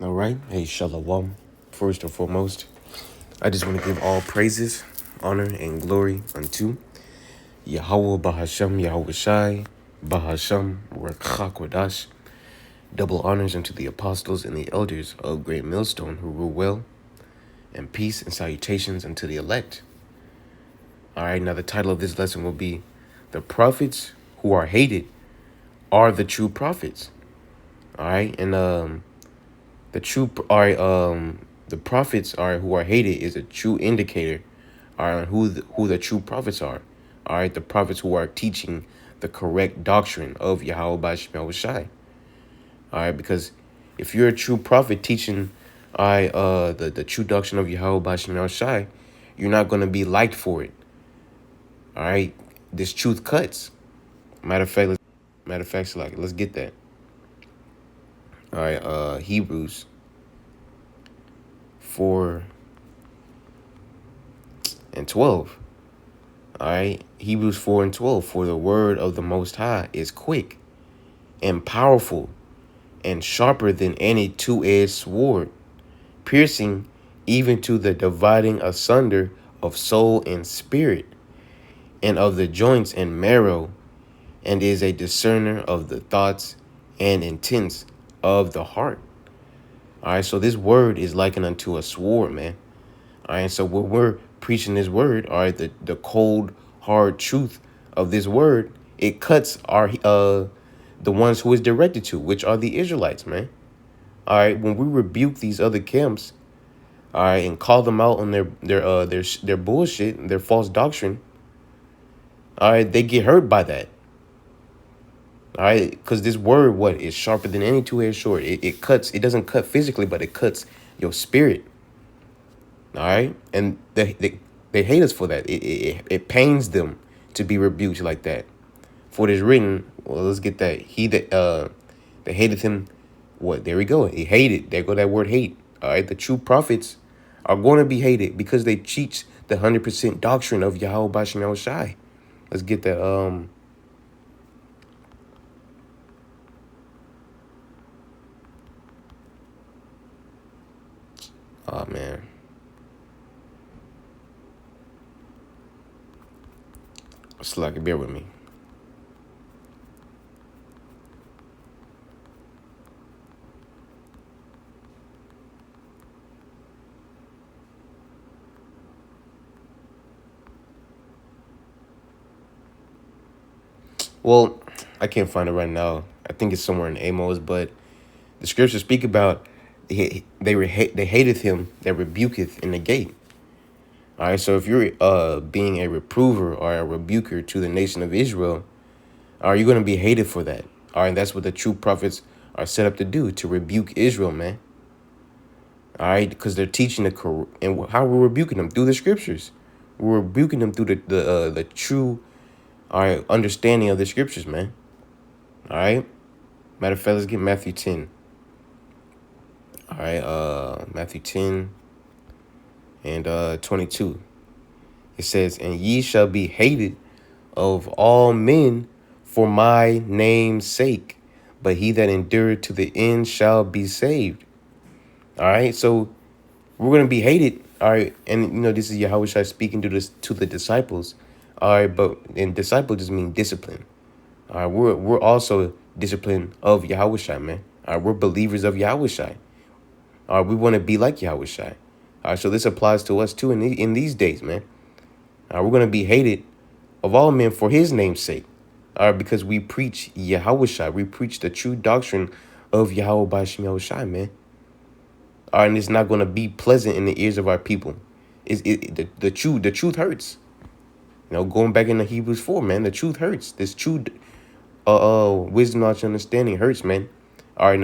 All right. Hey, Shalom. First and foremost, I just want to give all praises, honor, and glory unto Yahweh Bahasham Yahweh Shai, Bahasham Rakhakwadash. Double honors unto the apostles and the elders of Great Millstone who rule well, and peace and salutations unto the elect. All right. Now, the title of this lesson will be The Prophets Who Are Hated Are the True Prophets. All right. And, the prophets are who are hated is a true indicator on who the true prophets are. All right, the prophets who are teaching the correct doctrine of Yahweh Bashim Shai. All right, because if you're a true prophet teaching the true doctrine of Yahweh Bashim Shai, you're not gonna be liked for it. All right, this truth cuts. Matter of fact, like let's get that. All right, Hebrews 4:12. All right, Hebrews 4:12. For the word of the Most High is quick and powerful and sharper than any two-edged sword, piercing even to the dividing asunder of soul and spirit, and of the joints and marrow, and is a discerner of the thoughts and intents of the heart. All right, so this word is likened unto a sword, man. All right, so when we're preaching this word, all right, the cold, hard truth of this word, it cuts the ones who is directed to, which are the Israelites, man. All right, when we rebuke these other camps, all right, and call them out on their bullshit, their false doctrine, all right, they get hurt by that. All right, because this word, what, is sharper than any two-edged sword. It cuts. It doesn't cut physically, but it cuts your spirit. All right, and they hate us for that. It pains them to be rebuked like that. For it is written, well, let's get that. He that hated him, what? There we go. He hated. There go that word hate. All right, the true prophets are going to be hated because they teach the 100% doctrine of Yahweh Bashim Shai. Let's get that. Oh man. Slack, bear with me. Well, I can't find it right now. I think it's somewhere in Amos, but the scriptures speak about they hated him that rebuketh in the gate. All right, so if you're being a reprover or a rebuker to the nation of Israel, are you going to be hated for that? All right, that's what the true prophets are set up to do, to rebuke Israel, man. All right, because they're teaching and how we're rebuking them through the scriptures. We're rebuking them through the true, all right, understanding of the scriptures, man. All right. Matter of fact, let's get Matthew 10. All right, Matthew 10 and 22. It says, "And ye shall be hated of all men for my name's sake, but he that endureth to the end shall be saved." All right, so we're gonna be hated. All right, and this is Yahweh Shai speaking to the disciples. All right, and disciple just mean discipline. All right, we're also discipline of Yahweh Shai, man. All right, we're believers of Yahweh Shai. All right, we want to be like Yahweh Shai. All right, so this applies to us too in these days, man. All right, we're gonna be hated of all men for his name's sake. All right, because we preach Yahweh Shai. We preach the true doctrine of Yahweh Bashim Yahweh Shai, man. All right, and it's not gonna be pleasant in the ears of our people. The truth hurts. Going back into Hebrews 4, man, the truth hurts. This true wisdom, knowledge, and understanding hurts, man. All right, and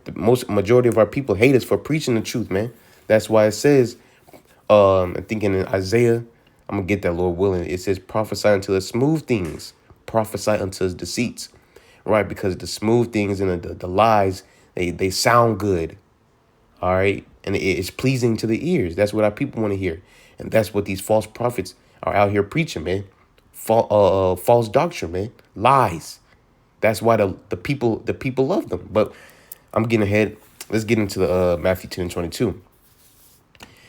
the majority of our people hate us for preaching the truth, man. That's why it says, I think in Isaiah, I'm gonna get that, Lord willing. It says, prophesy unto the smooth things, prophesy unto his deceits, right? Because the smooth things and the lies, they sound good, all right, and it's pleasing to the ears. That's what our people want to hear, and that's what these false prophets are out here preaching, man. False doctrine, man, lies. That's why the people love them. But I'm getting ahead. Let's get into the Matthew 10 and 22.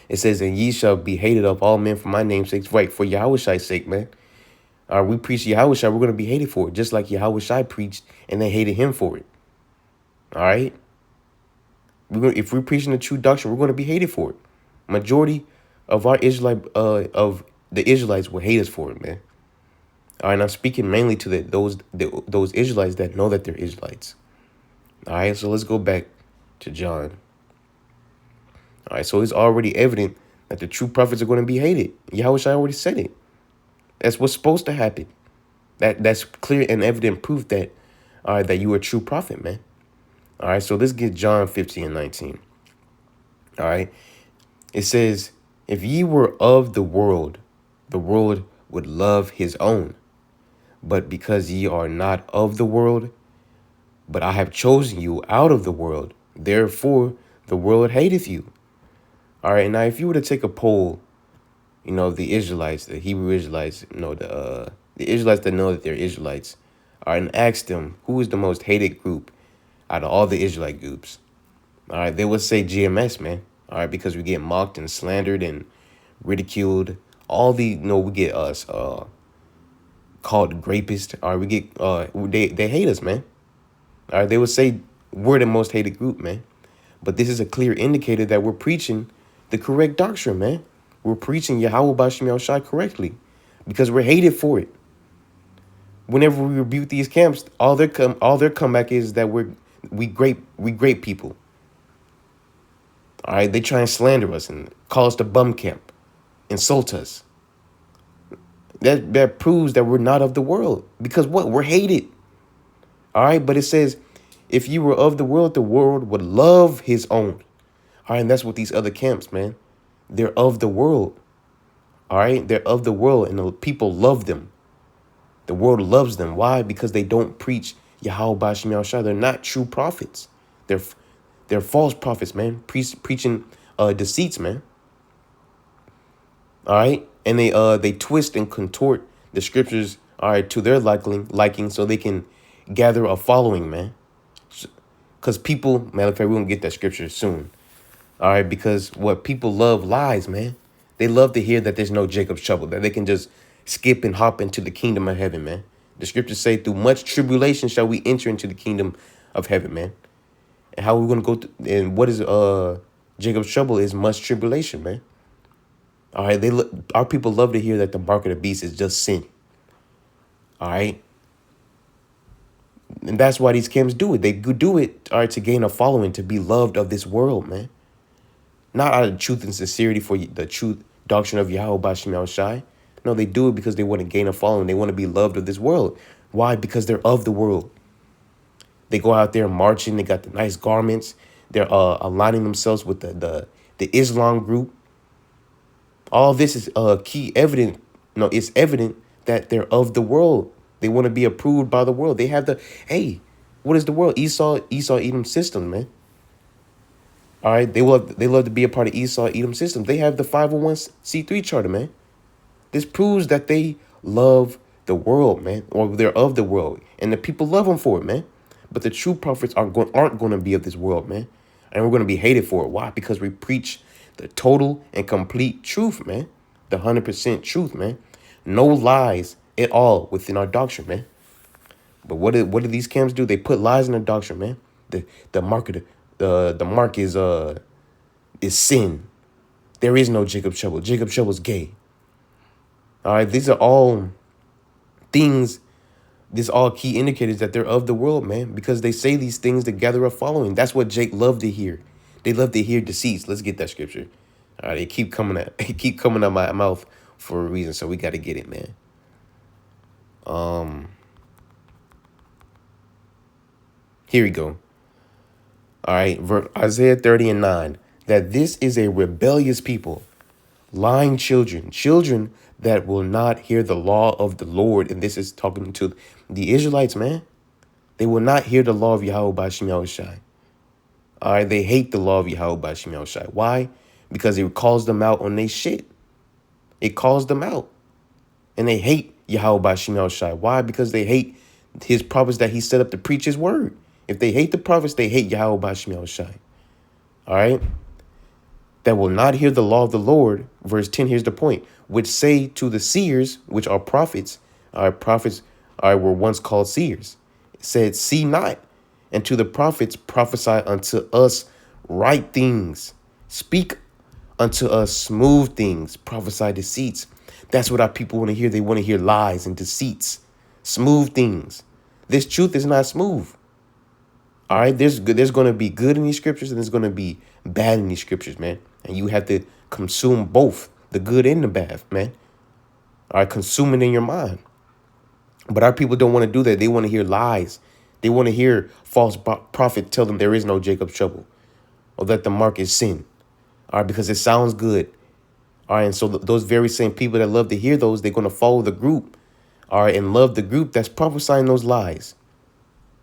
It says, and ye shall be hated of all men for my name's sake. Right, for Yahweh's sake, man. We preach Yahweh, we're going to be hated for it, just like Yahweh preached, and they hated him for it. All right? If we're preaching the true doctrine, we're going to be hated for it. Majority of our of the Israelites will hate us for it, man. All right, and I'm speaking mainly to those Israelites that know that they're Israelites. All right, so let's go back to John. All right, so it's already evident that the true prophets are going to be hated. Yahweh already said it. That's what's supposed to happen. That's clear and evident proof that, that you are a true prophet, man. All right, so let's get John 15 and 19. All right, it says, if ye were of the world would love his own. But because ye are not of the world, but I have chosen you out of the world, therefore the world hateth you. All right, now if you were to take a poll, the Israelites, the Hebrew Israelites, the Israelites that know that they're Israelites, all right, and ask them who is the most hated group out of all the Israelite groups. All right, they would say GMS, man. All right, because we get mocked and slandered and ridiculed. We get us called grapists. All right, we get they hate us, man. All right, they would say we're the most hated group, man. But this is a clear indicator that we're preaching the correct doctrine, man. We're preaching Yahweh B'Shem Yahushai correctly because we're hated for it. Whenever we rebuke these camps, all their comeback is that we great people. All right, they try and slander us and call us the bum camp, insult us. That proves that we're not of the world because we're hated. All right, but it says, if you were of the world would love his own. All right, and that's what these other camps, man. They're of the world. All right, they're of the world, and the people love them. The world loves them. Why? Because they don't preach Yahweh B'Shem Yahushua. They're not true prophets. They're false prophets, man. Preaching deceits, man. All right, and they twist and contort the scriptures, all right, to their liking, so they can gather a following, man. Because people, matter of fact, we're gonna get that scripture soon. All right, because what people love lies, man. They love to hear that there's no Jacob's trouble, that they can just skip and hop into the kingdom of heaven, man. The scriptures say, through much tribulation shall we enter into the kingdom of heaven, man. And how are we gonna go and what is Jacob's trouble is much tribulation, man. All right, our people love to hear that the mark of the beast is just sin. All right. And that's why these camps do it. They do it, all right, to gain a following, to be loved of this world, man. Not out of truth and sincerity for the truth doctrine of Yahweh B'Shem Yahushai. No, they do it because they want to gain a following. They want to be loved of this world. Why? Because they're of the world. They go out there marching. They got the nice garments. They're aligning themselves with the Islam group. All this is key evident. No, it's evident that they're of the world. They want to be approved by the world. They have what is the world? Esau Edom system, man. All right, they love to be a part of Esau Edom system. They have the 501c3 charter, man. This proves that they love the world, man, or they're of the world, and the people love them for it, man. But the true prophets aren't going to be of this world, man, and we're going to be hated for it. Why? Because we preach the total and complete truth, man, the 100% truth, man. No lies at all within our doctrine, man. But what do these camps do? They put lies in their doctrine, man. The mark is sin. There is no Jacob trouble. Jacob trouble is gay. All right, these are all things. These are all key indicators that they're of the world, man, because they say these things to gather a following. That's what Jake loved to hear. They love to hear deceits. Let's get that scripture. All right, they keep coming out my mouth for a reason, so we got to get it, man. Here we go. All right, Isaiah 30 and 9. That this is a rebellious people, lying children that will not hear the law of the Lord. And this is talking to the Israelites, man. They will not hear the law of Yahweh B'Shem Yahushai. All right, they hate the law of Yahweh B'Shem Yahushai. Why? Because it calls them out on their shit. It calls them out. And they hate Yahweh B'Shem Yahushai. Why? Because they hate his prophets that he set up to preach his word. If they hate the prophets, they hate Yahweh B'Shem Yahushai. All right. That will not hear the law of the Lord. Verse 10, here's the point, which say to the seers, which are prophets, were once called seers. It said, see not, and to the prophets prophesy unto us right things. Speak unto us smooth things, prophesy deceits. That's what our people want to hear. They want to hear lies and deceits, smooth things. This truth is not smooth. All right, there's going to be good in these scriptures and there's going to be bad in these scriptures, man. And you have to consume both, the good and the bad, man. All right, consume it in your mind. But our people don't want to do that. They want to hear lies. They want to hear false prophet tell them there is no Jacob's trouble or that the mark is sin. All right, because it sounds good. All right, and so those very same people that love to hear those, they're going to follow the group. All right, and love the group that's prophesying those lies.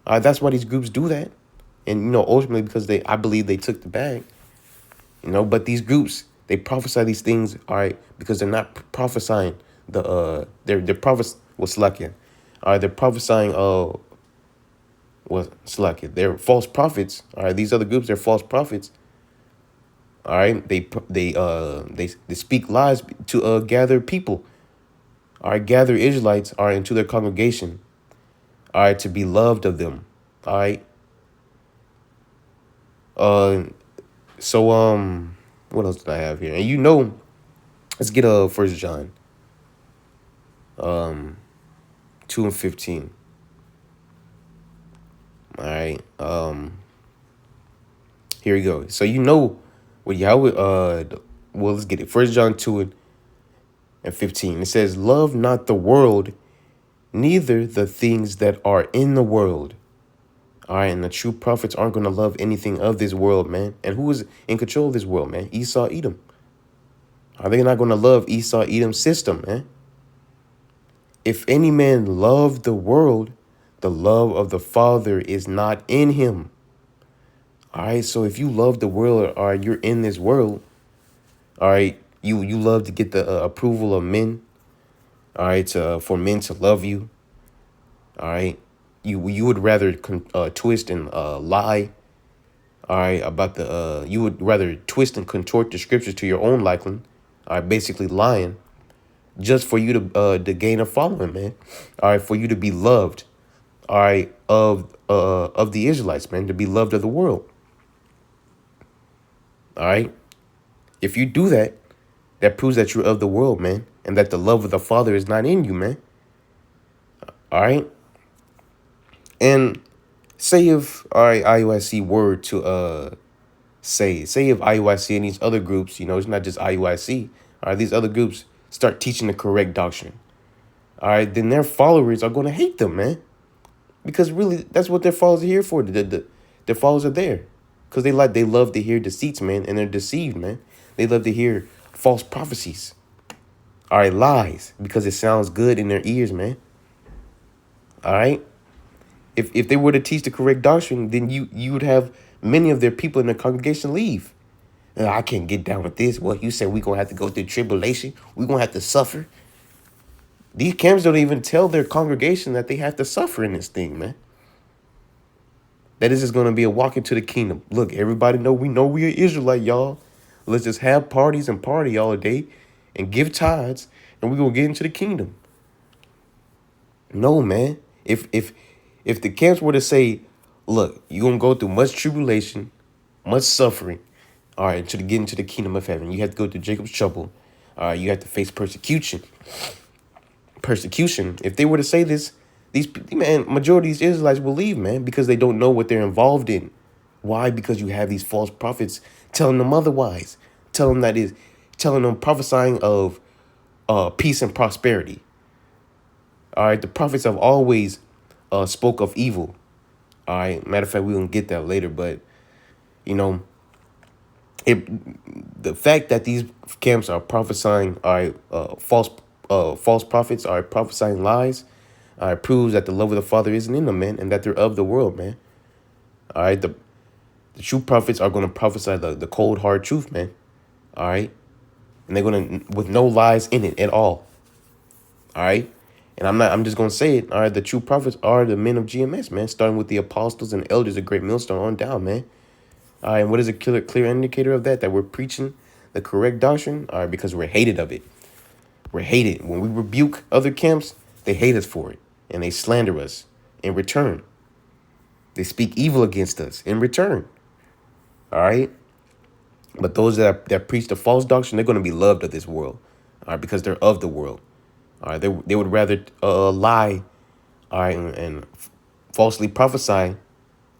All right, that's why these groups do that. And, ultimately because I believe they took the bag, but these groups, they prophesy these things, all right, because they're not prophesying they're Slakia. All right, they're prophesying, Slakia. They're false prophets. All right, these other groups, they're false prophets. All right, they speak lies to gather people. All right, gather Israelites, all right, into their congregation. All right, to be loved of them. All right. So what else did I have here? And let's get 1 John 2:15. All right. Here we go. So what Yahweh well, let's get it. 1 John 2:15. It says, love not the world, neither the things that are in the world. All right, and the true prophets aren't going to love anything of this world, man. And who is in control of this world, man? Esau, Edom. Are they not going to love Esau, Edom's system, man? If any man love the world, the love of the Father is not in him. All right, so if you love the world, all right, you're in this world. All right, you love to get the approval of men. All right, for men to love you. All right. You would rather twist and lie, all right, about you would rather twist and contort the scriptures to your own liking, all right, basically lying, just for you to gain a following, man, all right, for you to be loved, all right, of the Israelites, man, to be loved of the world, all right. If you do that, that proves that you're of the world, man, and that the love of the Father is not in you, man, all right. And say if IUIC were to say if IUIC and these other groups, it's not just IUIC, all right, these other groups start teaching the correct doctrine, all right, then their followers are going to hate them, man, because really that's what their followers are here for. Their followers are there because they love to hear deceits, man, and they're deceived, man. They love to hear false prophecies, all right, lies, because it sounds good in their ears, man, all right. If they were to teach the correct doctrine, then you would have many of their people in the congregation leave. I can't get down with this. Well, you said we're going to have to go through tribulation. We're going to have to suffer. These camps don't even tell their congregation that they have to suffer in this thing, man. That this is going to be a walk into the kingdom. Look, everybody we know we are Israelite, y'all. Let's just have parties and party all day and give tithes, and we're going to get into the kingdom. No, man. If the camps were to say, look, you're going to go through much tribulation, much suffering, all right, to get into the kingdom of heaven. You have to go through Jacob's trouble. All right, you have to face persecution. If they were to say this, majority of these Israelites will leave, man, because they don't know what they're involved in. Why? Because you have these false prophets telling them otherwise, telling them prophesying of peace and prosperity. All right, the prophets have always spoke of evil. All right. Matter of fact, we're going to get that later. But, the fact that these camps are prophesying, false prophets are prophesying lies, proves that the love of the Father isn't in them, man, and that they're of the world, man. All right. The true prophets are going to prophesy the cold, hard truth, man. All right. And they're going to, with no lies in it at all. All right. And I'm just going to say it. All right. The true prophets are the men of GMS, man, starting with the apostles and elders of Great Millstone on down, man. All right, and what is a clear indicator of that? That we're preaching the correct doctrine? All right, because we're hated of it. We're hated. When we rebuke other camps, they hate us for it. And they slander us in return. They speak evil against us in return. All right? But those that preach the false doctrine, they're going to be loved of this world. All right, because they're of the world. All right, they would rather lie, all right, and falsely prophesy,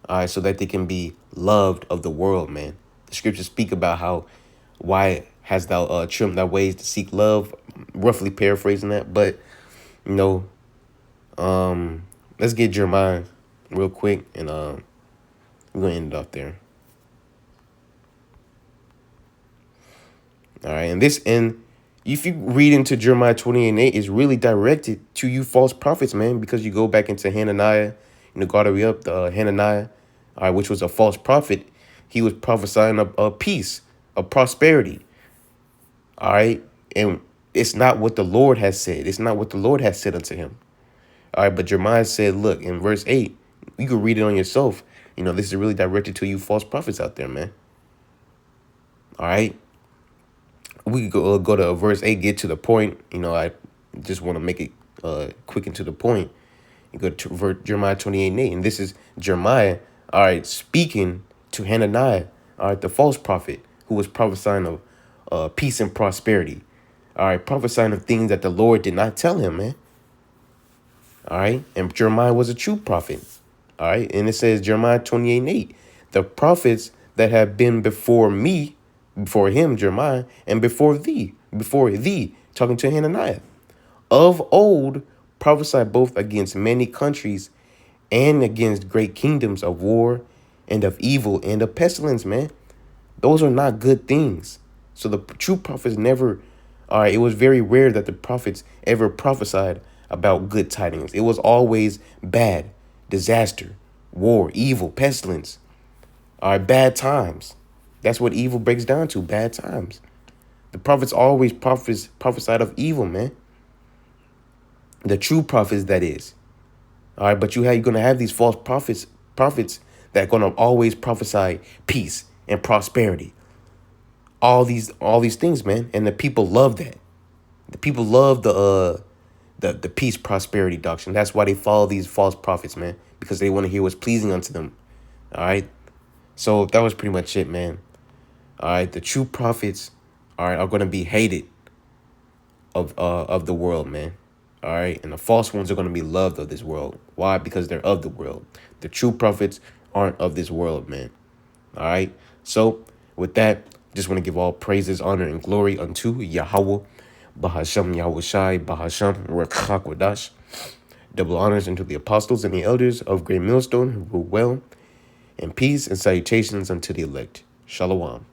all right, so that they can be loved of the world, man. The scriptures speak about how, why hast thou trimmed thy ways to seek love, roughly paraphrasing that. But, you know, let's get Jeremiah real quick, and we're going to end it off there. All right, and if you read into Jeremiah 28:8, it's really directed to you false prophets, man, because you go back into Hananiah, God hurry up, Hananiah, all right, which was a false prophet. He was prophesying a peace, a prosperity, all right, and it's not what the Lord has said. It's not what the Lord has said unto him. All right, but Jeremiah said, look, in verse 8, you can read it on yourself. This is really directed to you false prophets out there, man. All right. We could go to verse 8, get to the point. I just want to make it quick and to the point. You go to Jeremiah 28:8, and this is Jeremiah, all right, speaking to Hananiah, all right, the false prophet who was prophesying of peace and prosperity, all right, prophesying of things that the Lord did not tell him, man. All right, and Jeremiah was a true prophet, all right, and it says Jeremiah 28:8, the prophets that have been before me, before him, Jeremiah, and before thee, talking to Hananiah, of old prophesied both against many countries and against great kingdoms of war and of evil and of pestilence, man. Those are not good things. So the true prophets never, all right, it was very rare that the prophets ever prophesied about good tidings. It was always bad, disaster, war, evil, pestilence, all right, bad times. That's what evil breaks down to, bad times. The prophets always prophesied of evil, man. The true prophets, that is. All right, but you're going to have these false prophets that are going to always prophesy peace and prosperity. All these things, man. And the people love that. The people love the peace, prosperity doctrine. That's why they follow these false prophets, man, because they want to hear what's pleasing unto them. All right. So that was pretty much it, man. All right, the true prophets, all right, are going to be hated of the world, man. All right, and the false ones are going to be loved of this world. Why? Because they're of the world. The true prophets aren't of this world, man. All right. So with that, just want to give all praises, honor, and glory unto Yahweh, Bahasham Yahweh Shai, Bahasham Rekakwadash. Double honors unto the apostles and the elders of Great Millstone who rule well, and peace and salutations unto the elect. Shalom.